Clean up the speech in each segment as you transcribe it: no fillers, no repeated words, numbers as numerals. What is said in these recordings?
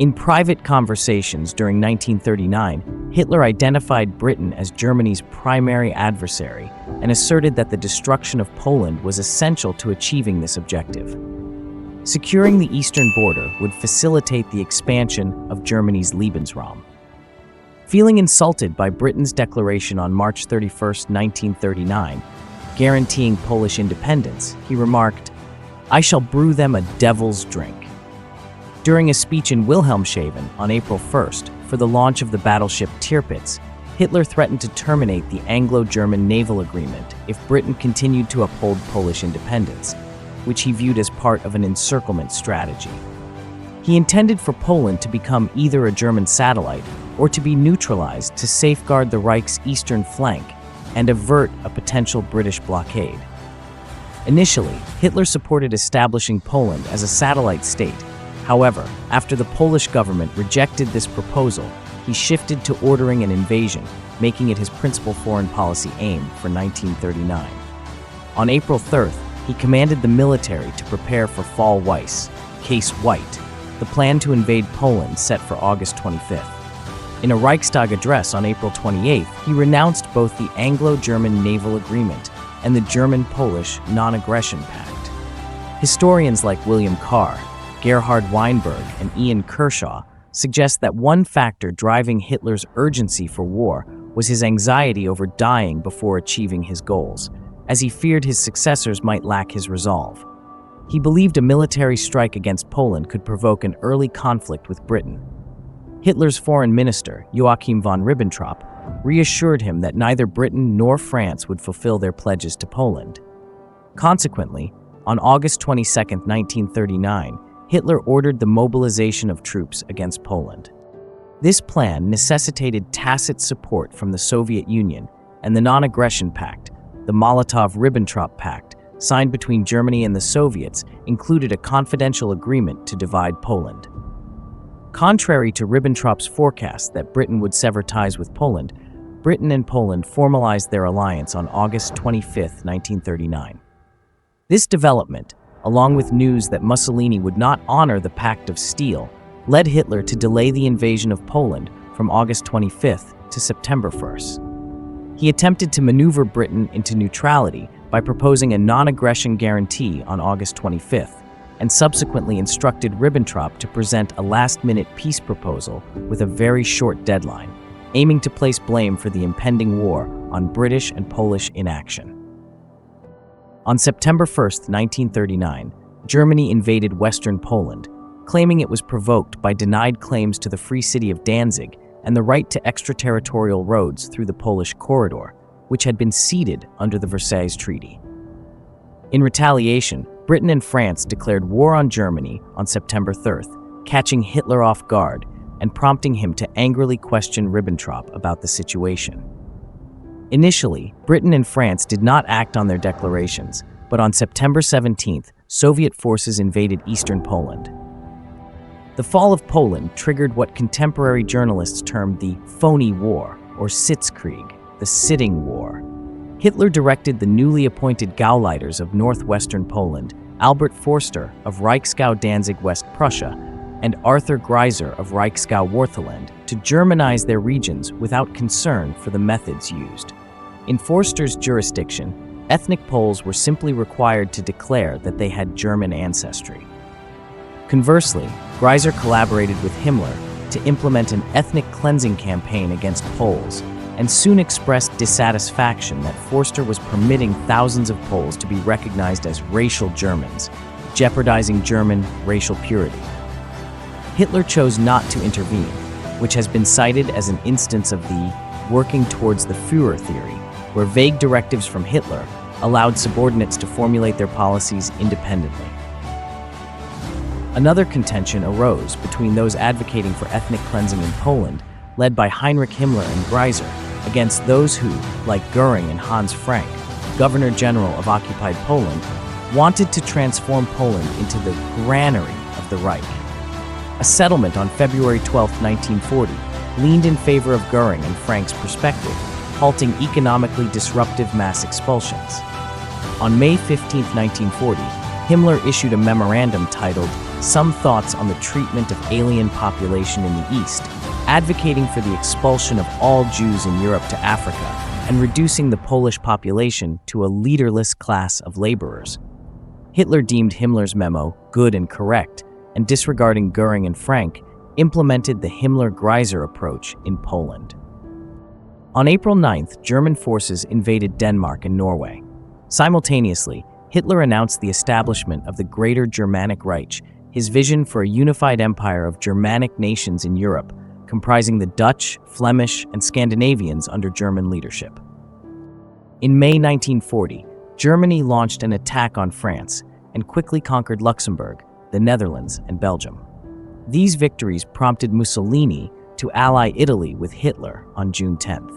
In private conversations during 1939, Hitler identified Britain as Germany's primary adversary and asserted that the destruction of Poland was essential to achieving this objective. Securing the eastern border would facilitate the expansion of Germany's Lebensraum. Feeling insulted by Britain's declaration on March 31, 1939, guaranteeing Polish independence, he remarked, "I shall brew them a devil's drink." During a speech in Wilhelmshaven on April 1st for the launch of the battleship Tirpitz, Hitler threatened to terminate the Anglo-German naval agreement if Britain continued to uphold Polish independence, which he viewed as part of an encirclement strategy. He intended for Poland to become either a German satellite or to be neutralized to safeguard the Reich's eastern flank and avert a potential British blockade. Initially, Hitler supported establishing Poland as a satellite state. However, after the Polish government rejected this proposal, he shifted to ordering an invasion, making it his principal foreign policy aim for 1939. On April 3rd, he commanded the military to prepare for Fall Weiss, Case White, the plan to invade Poland set for August 25th. In a Reichstag address on April 28th, he renounced both the Anglo-German naval agreement and the German-Polish non-aggression pact. Historians like William Carr, Gerhard Weinberg, and Ian Kershaw suggest that one factor driving Hitler's urgency for war was his anxiety over dying before achieving his goals, as he feared his successors might lack his resolve. He believed a military strike against Poland could provoke an early conflict with Britain. Hitler's foreign minister, Joachim von Ribbentrop, reassured him that neither Britain nor France would fulfill their pledges to Poland. Consequently, on August 22, 1939, Hitler ordered the mobilization of troops against Poland. This plan necessitated tacit support from the Soviet Union and the Non-Aggression Pact. The Molotov-Ribbentrop Pact, signed between Germany and the Soviets, included a confidential agreement to divide Poland. Contrary to Ribbentrop's forecast that Britain would sever ties with Poland, Britain and Poland formalized their alliance on August 25, 1939. This development, along with news that Mussolini would not honor the Pact of Steel, led Hitler to delay the invasion of Poland from August 25th to September 1st. He attempted to maneuver Britain into neutrality by proposing a non-aggression guarantee on August 25th, and subsequently instructed Ribbentrop to present a last-minute peace proposal with a very short deadline, aiming to place blame for the impending war on British and Polish inaction. On September 1, 1939, Germany invaded western Poland, claiming it was provoked by denied claims to the free city of Danzig and the right to extraterritorial roads through the Polish corridor, which had been ceded under the Versailles Treaty. In retaliation, Britain and France declared war on Germany on September 3rd, catching Hitler off guard and prompting him to angrily question Ribbentrop about the situation. Initially, Britain and France did not act on their declarations, but on September 17th, Soviet forces invaded eastern Poland. The fall of Poland triggered what contemporary journalists termed the phony war, or Sitzkrieg, the sitting war. Hitler directed the newly appointed Gauleiters of northwestern Poland, Albert Forster of Reichsgau Danzig, West Prussia, and Arthur Greiser of Reichsgau Wartheland to Germanize their regions without concern for the methods used. In Forster's jurisdiction, ethnic Poles were simply required to declare that they had German ancestry. Conversely, Greiser collaborated with Himmler to implement an ethnic cleansing campaign against Poles, and soon expressed dissatisfaction that Forster was permitting thousands of Poles to be recognized as racial Germans, jeopardizing German racial purity. Hitler chose not to intervene, which has been cited as an instance of the working towards the Führer theory, where vague directives from Hitler allowed subordinates to formulate their policies independently. Another contention arose between those advocating for ethnic cleansing in Poland, led by Heinrich Himmler and Greiser, against those who, like Göring and Hans Frank, Governor-General of occupied Poland, wanted to transform Poland into the granary of the Reich. A settlement on February 12, 1940, leaned in favor of Göring and Frank's perspective, halting economically disruptive mass expulsions. On May 15, 1940, Himmler issued a memorandum titled some thoughts on the treatment of alien population in the East, advocating for the expulsion of all Jews in Europe to Africa and reducing the Polish population to a leaderless class of laborers. Hitler deemed Himmler's memo good and correct, and disregarding Göring and Frank, implemented the Himmler-Greiser approach in Poland. On April 9th, German forces invaded Denmark and Norway. Simultaneously, Hitler announced the establishment of the Greater Germanic Reich, his vision for a unified empire of Germanic nations in Europe, comprising the Dutch, Flemish, and Scandinavians under German leadership. In May 1940, Germany launched an attack on France and quickly conquered Luxembourg, the Netherlands, and Belgium. These victories prompted Mussolini to ally Italy with Hitler on June 10th.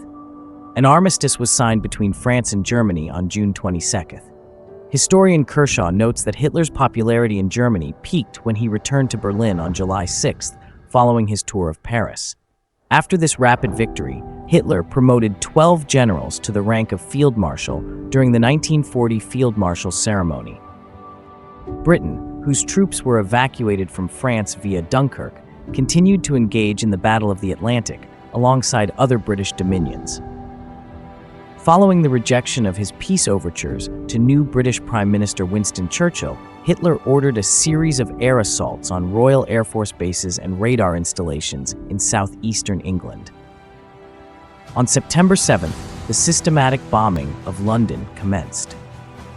An armistice was signed between France and Germany on June 22nd. Historian Kershaw notes that Hitler's popularity in Germany peaked when he returned to Berlin on July 6th, following his tour of Paris. After this rapid victory, Hitler promoted 12 generals to the rank of Field Marshal during the 1940 Field Marshal ceremony. Britain, whose troops were evacuated from France via Dunkirk, continued to engage in the Battle of the Atlantic alongside other British dominions. Following the rejection of his peace overtures to new British Prime Minister Winston Churchill, Hitler ordered a series of air assaults on Royal Air Force bases and radar installations in southeastern England. On September 7th, the systematic bombing of London commenced.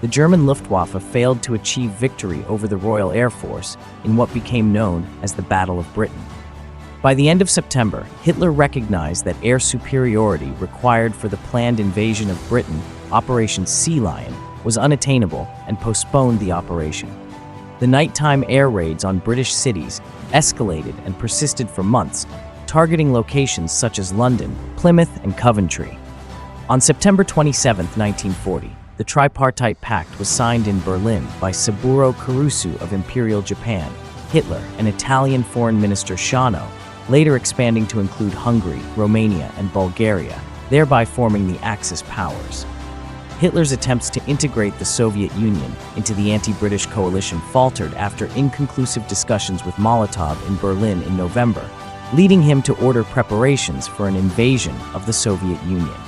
The German Luftwaffe failed to achieve victory over the Royal Air Force in what became known as the Battle of Britain. By the end of September, Hitler recognized that air superiority required for the planned invasion of Britain, Operation Sea Lion, was unattainable and postponed the operation. The nighttime air raids on British cities escalated and persisted for months, targeting locations such as London, Plymouth, and Coventry. On September 27, 1940, the Tripartite Pact was signed in Berlin by Saburo Kurusu of Imperial Japan, Hitler, and Italian Foreign Minister Shano, later expanding to include Hungary, Romania, and Bulgaria, thereby forming the Axis powers. Hitler's attempts to integrate the Soviet Union into the anti-British coalition faltered after inconclusive discussions with Molotov in Berlin in November, leading him to order preparations for an invasion of the Soviet Union.